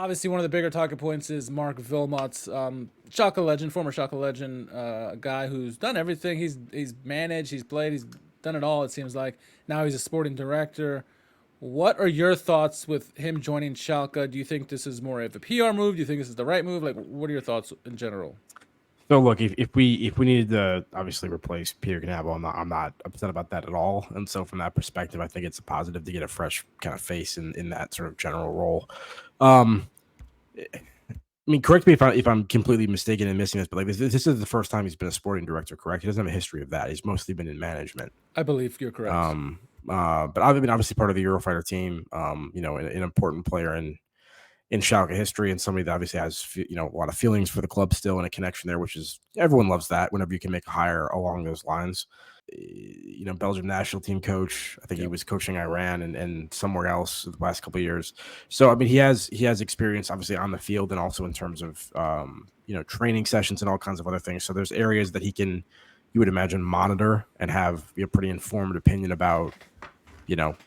obviously one of the bigger talking points is Marc Wilmots, Schalke legend, former Schalke legend, a guy who's done everything. He's managed, he's played, he's done it all. It seems like now he's a sporting director. What are your thoughts with him joining Schalke? Do you think this is more of a PR move? Do you think this is the right move? Like, what are your thoughts in general? So look, if we needed to obviously replace Peter Knabel, I'm not upset about that at all. And so from that perspective, I think it's a positive to get a fresh kind of face in that sort of general role. Um, I mean, correct me if I'm completely mistaken in missing this, but like this is the first time he's been a sporting director, correct? He doesn't have a history of that. He's mostly been in management. I believe you're correct. Um, but I've been obviously part of the Eurofighter team. An important player in Schalke history and somebody that obviously has a lot of feelings for the club still and a connection there, which is everyone loves that whenever you can make a hire along those lines. Belgium national team coach. I think he Yep. was coaching Iran and somewhere else the last couple of years. So I mean, he has experience obviously on the field and also in terms of training sessions and all kinds of other things. So there's areas that he can, you would imagine, monitor and have a pretty informed opinion about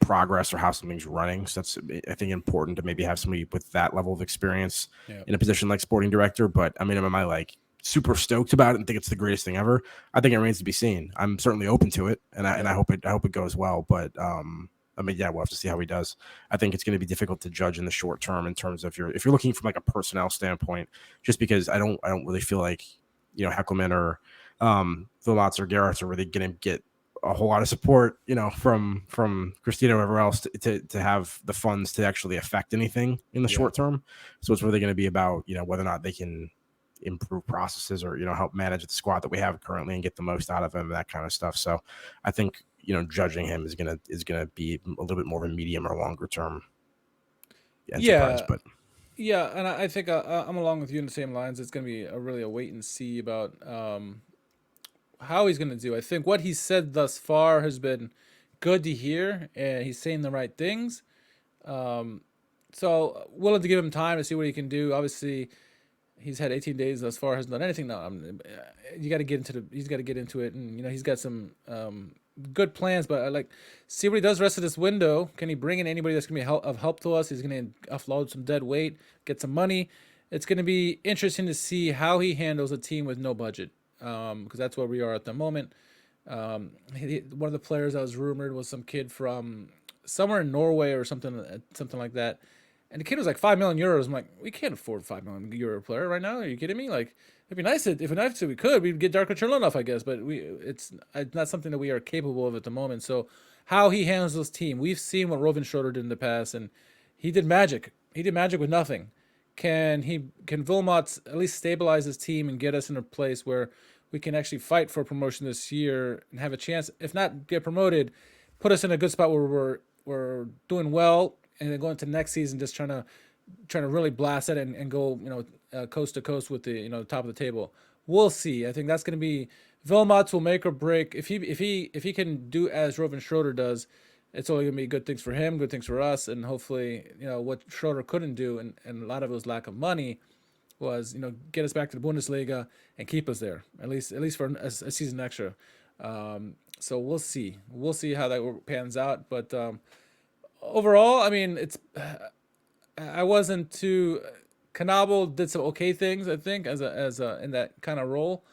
progress or how something's running. So that's, I think, important to maybe have somebody with that level of experience Yeah. in a position like sporting director. But I mean, am I like super stoked about it and think it's the greatest thing ever? I think it remains to be seen. I'm certainly open to it, and I hope it goes well. But I mean, yeah, we'll have to see how he does. I think it's going to be difficult to judge in the short term in terms of if you're looking from like a personnel standpoint, just because I don't really feel like Heckelman or Vilmats or Geraerts are really going to get a whole lot of support, from Christina or whoever else to have the funds to actually affect anything in the Yeah. short term. So it's really going to be about, whether or not they can improve processes or, help manage the squad that we have currently and get the most out of them, that kind of stuff. So I think, judging him is gonna be a little bit more of a medium or longer term enterprise. Yeah. But Yeah, and I think I'm along with you in the same lines. It's going to be really a wait and see about how he's going to do. I think what he's said thus far has been good to hear, and he's saying the right things. Um, so willing to give him time to see what he can do. Obviously, he's had 18 days thus far, hasn't done anything. No, you got to get into he's got to get into it, and he's got some good plans. But I like see what he does the rest of this window. Can he bring in anybody that's gonna be of help to us? He's gonna offload some dead weight, get some money. It's gonna be interesting to see how he handles a team with no budget, because that's where we are at the moment. One of the players that was rumored was some kid from somewhere in Norway or something like that. And the kid was like 5 million euros. I'm like, we can't afford €5 million player right now. Are you kidding me? Like, it'd be nice if we could, we'd get Darko Cherlonov, I guess. But it's not something that we are capable of at the moment. So, how he handles this team, we've seen what Rovin Schroeder did in the past, and he did magic. He did magic with nothing. Can Vilmot at least stabilize his team and get us in a place where we can actually fight for promotion this year and have a chance, if not get promoted, put us in a good spot where we're doing well and then going to next season just trying to really blast it and go coast to coast with the top of the table. We'll see. I think that's going to be Vilmot will make or break if he can do as Rovin Schroeder does. It's only going to be good things for him, good things for us, and hopefully what Schroeder couldn't do, and a lot of it was lack of money, was get us back to the Bundesliga and keep us there at least for a season extra. So we'll see how that pans out. But overall, I mean, I wasn't too. Knabel did some okay things, I think, as a in that kind of role.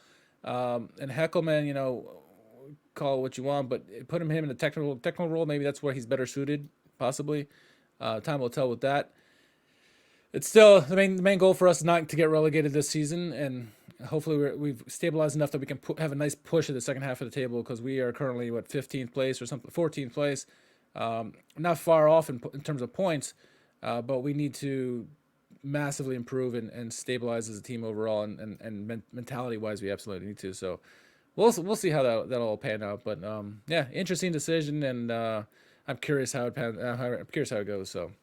And Heckelman, call it what you want, but put him in a technical role. Maybe that's where he's better suited, possibly. Time will tell with that. It's still the main goal for us is not to get relegated this season, and hopefully we've stabilized enough that we can have a nice push at the second half of the table, because we are currently 15th place or something, 14th place, not far off in terms of points, but we need to massively improve and stabilize as a team overall, and mentality wise we absolutely need to. So we'll see how that'll all pan out. But yeah, interesting decision, and I'm curious how it goes. So